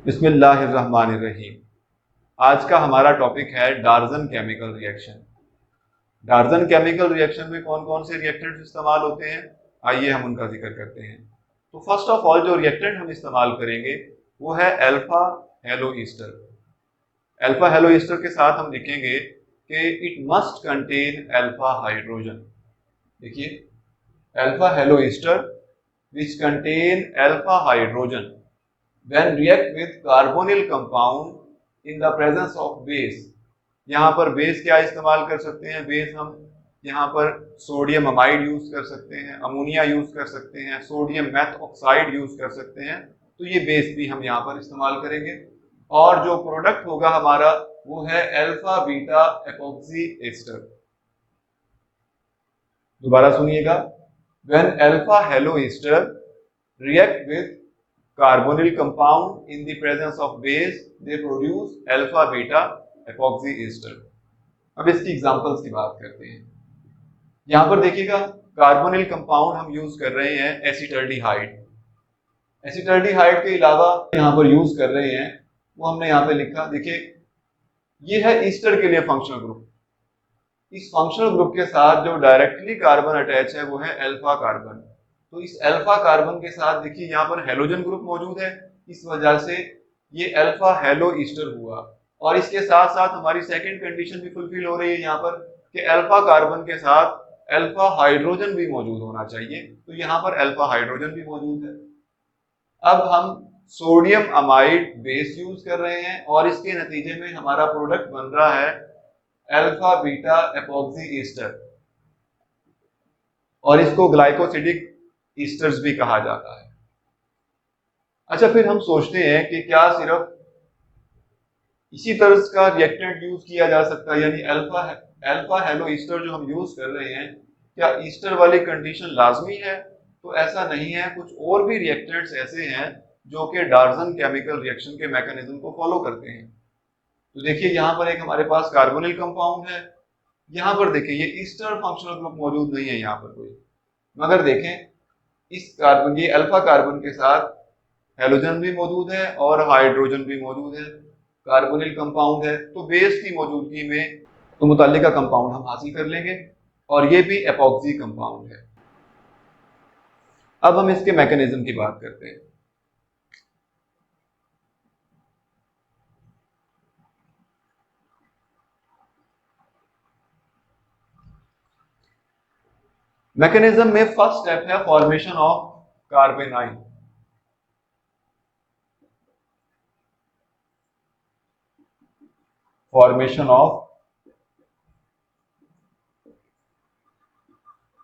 बिस्मिल्लाहिर्रहमानिर्रहीम। आज का हमारा टॉपिक है डार्जन केमिकल रिएक्शन। डार्जन केमिकल रिएक्शन में कौन कौन से रिएक्टेंट्स इस्तेमाल होते हैं, आइए हम उनका जिक्र करते हैं। तो फर्स्ट ऑफ ऑल जो रिएक्टेंट हम इस्तेमाल करेंगे वो है alpha halo ester. Alpha halo ester के साथ हम लिखेंगे कि it must contain alpha hydrogen. देखिए, alpha halo ester which contain alpha hydrogen when react with carbonyl compound in the presence of base। यहाँ पर बेस क्या इस्तेमाल कर सकते हैं? बेस हम यहाँ पर सोडियम अमाइड यूज कर सकते हैं, अमोनिया यूज कर सकते हैं, सोडियम मेथ ऑक्साइड यूज कर सकते हैं। तो ये बेस भी हम यहाँ पर इस्तेमाल करेंगे और जो प्रोडक्ट होगा हमारा वो है अल्फा बीटा एपॉक्सी एस्टर। दोबारा सुनिएगा, when alpha halo ester react with carbonyl compound in the presence of base they produce alpha beta epoxy ester। अब इसकी एग्जांपल्स की बात करते हैं। यहां पर देखिएगा, कार्बोनिल कंपाउंड हम यूज कर रहे हैं एसिटल्डिहाइड। एसिटल्डिहाइड के अलावा यहां पर यूज कर रहे हैं, वो हमने यहां पे लिखा, देखिए ये है ईस्टर के लिए फंक्शनल ग्रुप। इस फंक्शनल ग्रुप के साथ जो डायरेक्टली कार्बन अटैच है वो है अल्फा कार्बन। तो इस अल्फा कार्बन के साथ देखिए यहाँ पर हेलोजन ग्रुप मौजूद है, इस वजह से ये अल्फा हेलो ईस्टर हुआ। और इसके साथ साथ हमारी सेकंड कंडीशन भी फुलफिल हो रही है यहाँ पर कि अल्फा कार्बन के साथ अल्फा हाइड्रोजन भी मौजूद होना चाहिए। तो यहाँ पर अल्फा हाइड्रोजन भी मौजूद है। अब हम सोडियम अमाइड बेस यूज कर रहे हैं और इसके नतीजे में हमारा प्रोडक्ट बन रहा है अल्फा बीटा एपॉक्सी ईस्टर, और इसको ग्लाइकोसिडिक ईस्टर्स भी कहा जाता है। अच्छा, फिर हम सोचते हैं कि क्या सिर्फ इसी तरह का रिएक्टेंट यूज किया जा सकता है, यानी अल्फा हेलो ईस्टर जो हम यूज कर रहे हैं, क्या ईस्टर वाली कंडीशन लाजमी है? तो ऐसा नहीं है, कुछ और भी रिएक्टेंट्स ऐसे हैं जो कि डार्जन केमिकल रिएक्शन के मैकेनिज्म को फॉलो करते हैं। तो देखिए यहाँ पर एक हमारे पास कार्बोनिल कंपाउंड है, यहाँ पर देखिए ये ईस्टर फंक्शनल ग्रुप मौजूद नहीं है यहाँ पर कोई, मगर देखें इस कार्बन, ये अल्फा कार्बन के साथ हेलोजन भी मौजूद है और हाइड्रोजन भी मौजूद है, कार्बोनिल कंपाउंड है। तो बेस की मौजूदगी में तो मुतालिका कंपाउंड हम हासिल कर लेंगे और ये भी एपॉक्सी कंपाउंड है। अब हम इसके मैकेनिज्म की बात करते हैं। मैकेनिज्म में फर्स्ट स्टेप है फॉर्मेशन ऑफ कार्बेनाइन। Formation of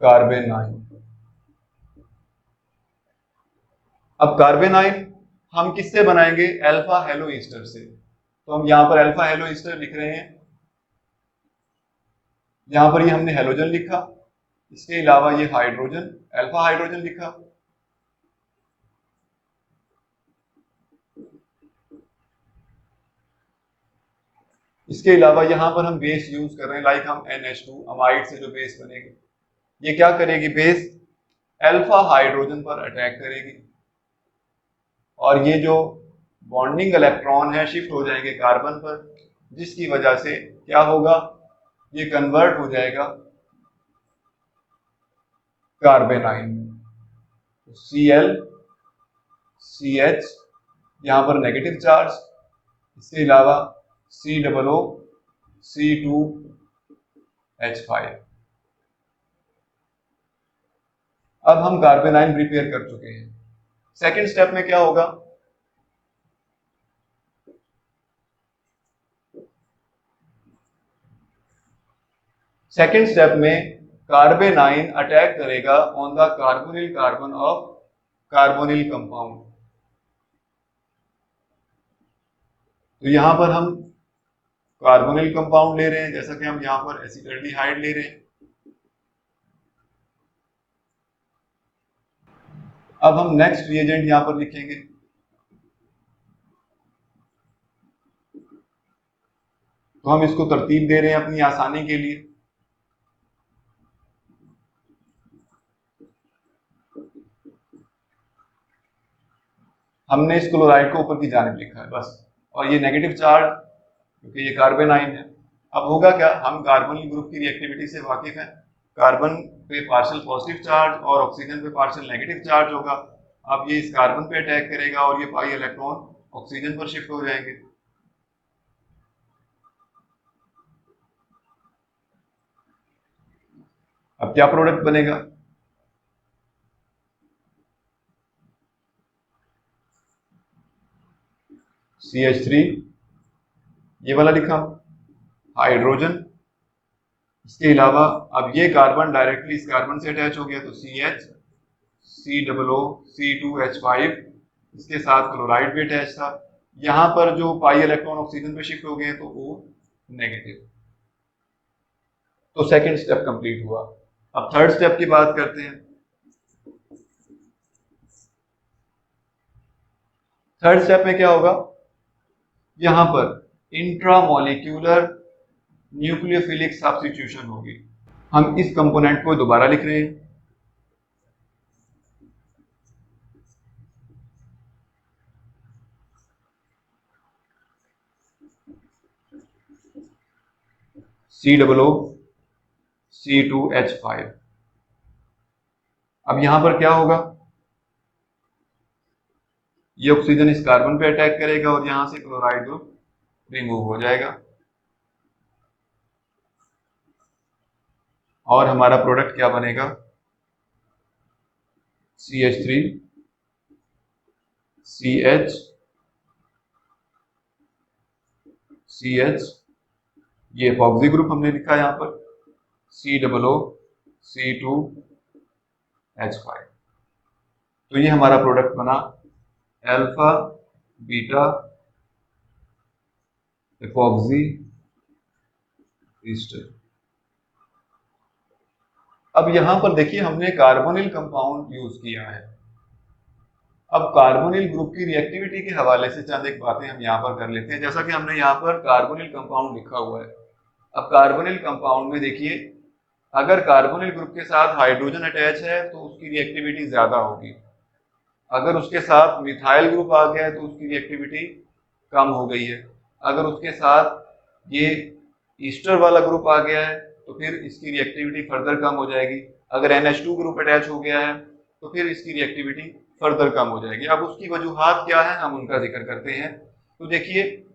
कार्बेनाइन। अब कार्बेनाइन हम किससे बनाएंगे? अल्फा हेलो ईस्टर से। तो हम यहां पर अल्फा हेलो ईस्टर लिख रहे हैं, यहां पर ये हमने हेलोजन लिखा, इसके अलावा ये हाइड्रोजन, अल्फा हाइड्रोजन लिखा। इसके अलावा यहां पर हम बेस यूज कर रहे हैं, लाइक हम NH2 अमाइड से जो बेस बनेगी, ये क्या करेगी? बेस अल्फा हाइड्रोजन पर अटैक करेगी और ये जो बॉन्डिंग इलेक्ट्रॉन है शिफ्ट हो जाएंगे कार्बन पर, जिसकी वजह से क्या होगा? ये कन्वर्ट हो जाएगा कार्बेनाइन में। Cl CH यहां पर नेगेटिव चार्ज, इसके अलावा COO C2H5। अब हम कार्बेनाइन प्रिपेयर कर चुके हैं। सेकेंड स्टेप में क्या होगा? सेकेंड स्टेप में कार्बेनाइन अटैक करेगा on the carbonyl carbon of carbonyl compound. तो यहां पर हम कार्बोनिल कंपाउंड ले रहे हैं, जैसा कि हम यहां पर एसिटल्डिहाइड ले रहे हैं। अब हम नेक्स्ट रिएजेंट यहां पर लिखेंगे, तो हम इसको तरतीब दे रहे हैं अपनी आसानी के लिए। हमने इस क्लोराइड को ऊपर की जानिब लिखा है बस, और ये नेगेटिव चार्ज क्योंकि ये कार्बन आयन है। अब होगा क्या, हम कार्बोनिल ग्रुप की रिएक्टिविटी से वाकिफ हैं। कार्बन पे पार्शियल पॉजिटिव चार्ज और ऑक्सीजन पे पार्शियल नेगेटिव चार्ज होगा। अब ये इस कार्बन पे अटैक करेगा और ये पाई इलेक्ट्रॉन ऑक्सीजन पर शिफ्ट हो जाएंगे। अब क्या प्रोडक्ट बनेगा, CH3 ये वाला लिखा हाइड्रोजन। इसके अलावा अब ये कार्बन डायरेक्टली इस कार्बन से अटैच हो गया तो CH COO C2H5, इसके साथ क्लोराइड भी अटैच था। यहां पर जो पाई इलेक्ट्रॉन ऑक्सीजन पे शिफ्ट हो गए तो O नेगेटिव। तो सेकंड स्टेप कंप्लीट हुआ। अब थर्ड स्टेप की बात करते हैं। थर्ड स्टेप में क्या होगा, यहां पर इंट्रामोलिक्यूलर न्यूक्लियोफिलिक सब्स्टिट्यूशन होगी। हम इस कंपोनेंट को दोबारा लिख रहे हैं, COO C2H5। अब यहां पर क्या होगा, ये ऑक्सीजन इस कार्बन पे अटैक करेगा और यहां से क्लोराइड ग्रुप रिमूव हो जाएगा और हमारा प्रोडक्ट क्या बनेगा, CH3 CH CH, ये एपॉक्सी ग्रुप हमने लिखा है यहां पर, COO C2H5। तो ये हमारा प्रोडक्ट बना अल्फा बीटा एपॉक्सी ईस्टर। अब यहां पर देखिए हमने कार्बोनिल कंपाउंड यूज किया है। अब कार्बोनिल ग्रुप की रिएक्टिविटी के हवाले से चंद एक बातें हम यहाँ पर कर लेते हैं। जैसा कि हमने यहाँ पर कार्बोनिल कंपाउंड लिखा हुआ है। अब कार्बोनिल कंपाउंड में देखिए अगर कार्बोनिल ग्रुप के साथ हाइड्रोजन अटैच है तो उसकी रिएक्टिविटी ज्यादा होगी। अगर उसके साथ मिथाइल ग्रुप आ गया है तो उसकी रिएक्टिविटी कम हो गई है। अगर उसके साथ ये ईस्टर वाला ग्रुप आ गया है तो फिर इसकी रिएक्टिविटी फर्दर कम हो जाएगी। अगर NH2 ग्रुप अटैच हो गया है तो फिर इसकी रिएक्टिविटी फर्दर कम हो जाएगी। अब उसकी वजूहात क्या है हम उनका जिक्र करते हैं। तो देखिए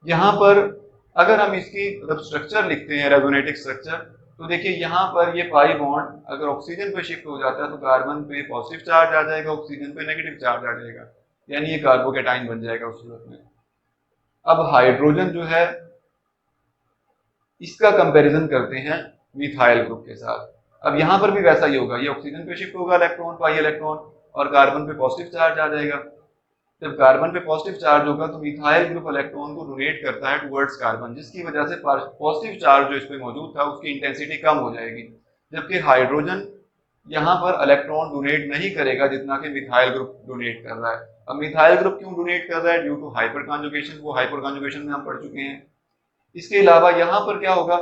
यहाँ पर अगर हम इसकी मतलब स्ट्रक्चर लिखते हैं, रेजोनेटिक स्ट्रक्चर, तो देखिए यहाँ पर ये पाई बॉन्ड अगर ऑक्सीजन पे शिफ्ट हो जाता है तो कार्बन पे पॉजिटिव चार्ज आ जाएगा, ऑक्सीजन पे नेगेटिव चार्ज आ जाएगा, यानी ये कार्बोकेटाइन बन जाएगा उस सूरत में। अब हाइड्रोजन जो है इसका कंपैरिजन करते हैं मिथाइल ग्रुप के साथ। अब यहाँ पर भी वैसा ही होगा, ये ऑक्सीजन पे शिफ्ट होगा इलेक्ट्रॉन पाई इलेक्ट्रॉन और कार्बन पे पॉजिटिव चार्ज आ जाएगा। जब कार्बन पे पॉजिटिव चार्ज होगा तो मिथाइल ग्रुप इलेक्ट्रॉन को डोनेट करता है टुवर्ड्स कार्बन, जिसकी वजह से पॉजिटिव चार्ज जो इस पे मौजूद था उसकी इंटेंसिटी कम हो जाएगी। जबकि हाइड्रोजन यहाँ पर इलेक्ट्रॉन डोनेट नहीं करेगा जितना कि मिथाइल ग्रुप डोनेट कर रहा है। अब मिथाइल ग्रुप क्यों डोनेट कर रहा है, ड्यू टू हाइपर कॉन्जुगेशन, वो हाइपर कॉन्जुगेशन में हम पढ़ चुके हैं। इसके अलावा यहाँ पर क्या होगा,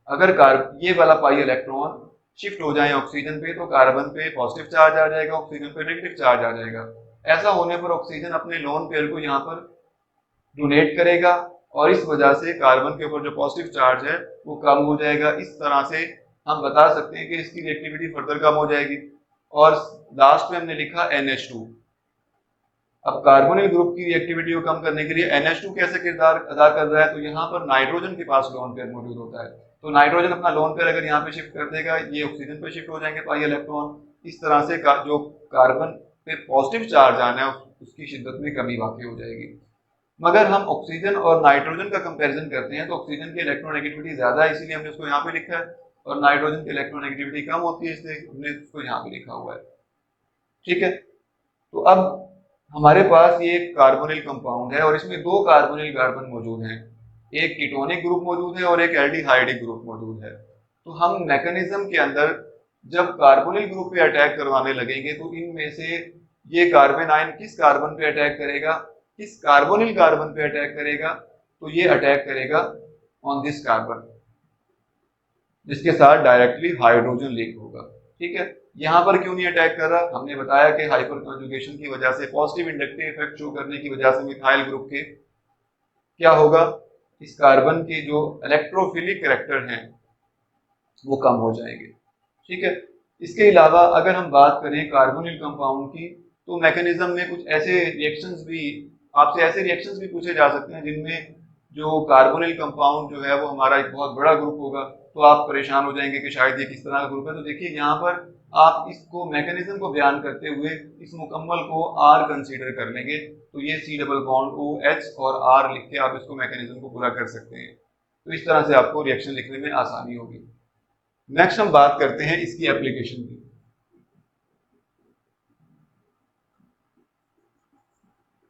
अगर ये वाला पाई इलेक्ट्रॉन शिफ्ट हो जाए ऑक्सीजन पे तो कार्बन पे पॉजिटिव चार्ज आ जाएगा, ऑक्सीजन पे नेगेटिव चार्ज आ जाएगा। ऐसा होने पर ऑक्सीजन अपने लोन पेयर को यहाँ पर डोनेट करेगा और इस वजह से कार्बन के ऊपर जो पॉजिटिव चार्ज है वो कम हो जाएगा। इस तरह से हम बता सकते हैं कि इसकी रिएक्टिविटी फर्दर कम हो जाएगी। और लास्ट में हमने लिखा NH2। अब कार्बोनिल ग्रुप की रिएक्टिविटी को कम करने के लिए NH2 कैसे किरदार अदा कर रहा है, तो यहाँ पर नाइट्रोजन के पास लोन पेयर मौजूद होता है। तो नाइट्रोजन अपना लोन पेयर अगर यहाँ पे शिफ्ट कर देगा, ये ऑक्सीजन पे शिफ्ट हो जाएंगे पाई इलेक्ट्रॉन। इस तरह से जो कार्बन पे पॉजिटिव चार्ज आना है उसकी शिद्दत में कमी वाकई हो जाएगी। मगर हम ऑक्सीजन और नाइट्रोजन का कंपेरिजन करते हैं तो ऑक्सीजन की इलेक्ट्रोनेगेटिविटी ज्यादा है, इसीलिए हमने उसको यहाँ पे लिखा है, और नाइट्रोजन की इलेक्ट्रोनेगेटिविटी कम होती है, इसलिए हमने उसको यहाँ पे लिखा हुआ है। ठीक है, तो अब हमारे पास ये कार्बोनिल कंपाउंड है और इसमें दो कार्बोनिल कार्बन मौजूद हैं, एक कीटोनिक ग्रुप मौजूद है और एक एल्डिहाइडिक ग्रुप मौजूद है। तो हम मैकेनिज्म के अंदर जब कार्बोनिल ग्रुप पे अटैक करवाने लगेंगे तो इनमें से ये कार्बन आयन किस कार्बन पे अटैक करेगा, किस कार्बोनिल कार्बन पे अटैक करेगा, तो ये अटैक करेगा ऑन दिस कार्बन, जिसके साथ डायरेक्टली हाइड्रोजन लिंक होगा। ठीक है, यहाँ पर क्यों नहीं अटैक कर रहा? हमने बताया कि हाइपर कॉन्जुगेशन की वजह से, पॉजिटिव इंडक्टिव इफेक्ट शो करने की वजह से मिथाइल ग्रुप के क्या होगा, इस कार्बन के जो इलेक्ट्रोफिलिक कैरेक्टर हैं वो कम हो जाएंगे। ठीक है, इसके अलावा अगर हम बात करें कार्बोनिल कंपाउंड की, तो मैकेनिज्म में कुछ ऐसे रिएक्शंस भी, आपसे ऐसे रिएक्शंस भी पूछे जा सकते हैं जिनमें जो कार्बोनिल कंपाउंड जो है वो हमारा एक बहुत बड़ा ग्रुप होगा, तो आप परेशान हो जाएंगे कि शायद ये किस तरह का ग्रुप है। तो देखिए यहाँ पर आप इसको मैकेनिज्म को बयान करते हुए इस मुकम्मल को आर कंसीडर कर लेंगे, तो ये C double bond O H और आर लिख के आप इसको मैकेनिज्म को पूरा कर सकते हैं। तो इस तरह से आपको रिएक्शन लिखने में आसानी होगी। नेक्स्ट हम बात करते हैं इसकी एप्लीकेशन की।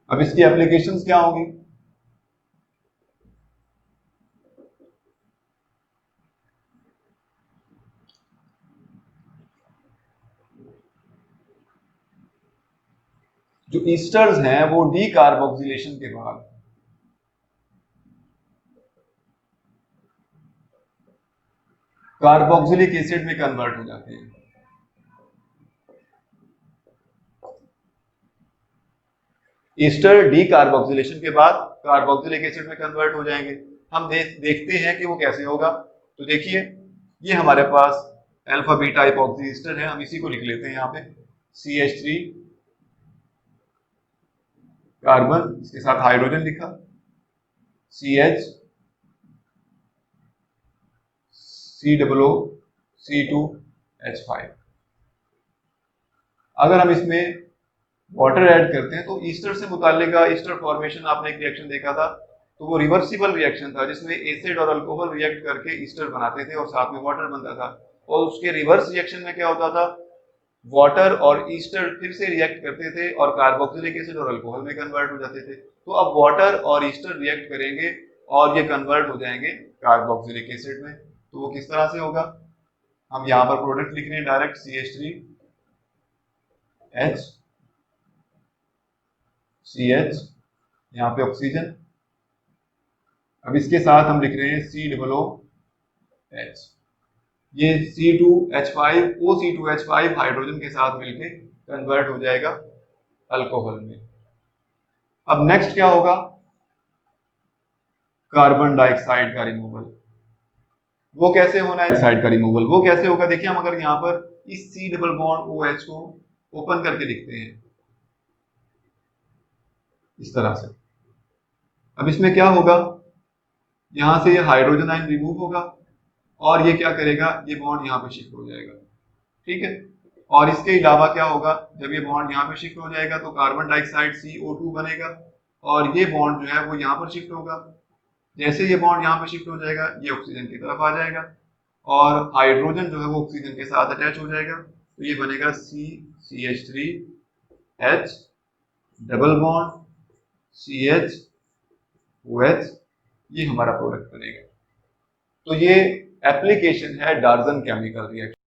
अब इसकी एप्लीकेशंस क्या होंगी? जो ईस्टर्स हैं वो डी कार्बोक्सिलेशन के बाद कार्बोक्सिलिक एसिड में कन्वर्ट हो जाते हैं। ईस्टर डी कार्बोक्सिलेशन के बाद कार्बोक्सिलिक एसिड में कन्वर्ट हो जाएंगे। हम देखते हैं कि वो कैसे होगा। तो देखिए ये हमारे पास अल्फा बीटा इपॉक्सी ईस्टर है, हम इसी को लिख लेते हैं यहाँ पे CH3 कार्बन, इसके साथ हाइड्रोजन लिखा CH COO C2H5। अगर हम इसमें वाटर ऐड करते हैं तो ईस्टर से मुताल्लिक ईस्टर फॉर्मेशन आपने एक रिएक्शन देखा था, तो वो रिवर्सिबल रिएक्शन था जिसमें एसिड और अल्कोहल रिएक्ट करके ईस्टर बनाते थे और साथ में वाटर बनता था। और उसके रिवर्स रिएक्शन में क्या होता था, वाटर और ईस्टर फिर से रिएक्ट करते थे और कार्बोक्सिलिक एसिड और अल्कोहल में कन्वर्ट हो जाते थे। तो अब वाटर और ईस्टर रिएक्ट करेंगे और ये कन्वर्ट हो जाएंगे कार्बोक्सिलिक एसिड में। तो वो किस तरह से होगा, हम यहाँ पर प्रोडक्ट लिख रहे हैं डायरेक्ट CH3H CH, यहाँ पे ऑक्सीजन, अब इसके साथ हम लिख रहे हैं COOH, ये C2H5 OC2H5 हाइड्रोजन के साथ मिलके कन्वर्ट हो जाएगा अल्कोहल में। अब नेक्स्ट क्या होगा, कार्बन डाइऑक्साइड का रिमूवल। वो कैसे होना है, डाइऑक्साइड का रिमूवल वो कैसे होगा? देखिए हम अगर यहाँ पर इस C डबल बॉन्ड OH को ओपन करके लिखते हैं इस तरह से, अब इसमें क्या होगा, यहां से ये हाइड्रोजन आयन रिमूव होगा और ये क्या करेगा, ये बॉन्ड यहाँ पे शिफ्ट हो जाएगा। ठीक है, और इसके अलावा क्या होगा, जब ये बॉन्ड यहाँ पे शिफ्ट हो जाएगा तो कार्बन डाइऑक्साइड CO2 बनेगा और ये बॉन्ड जो है वो यहाँ पर शिफ्ट होगा। जैसे ये बॉन्ड यहाँ पे शिफ्ट हो जाएगा ये ऑक्सीजन की तरफ आ जाएगा और हाइड्रोजन जो है वो ऑक्सीजन के साथ अटैच हो जाएगा, तो ये बनेगा CH3H double bond CH OH, ये हमारा प्रोडक्ट बनेगा। तो ये एप्लीकेशन है डार्जन केमिकल रिएक्शन।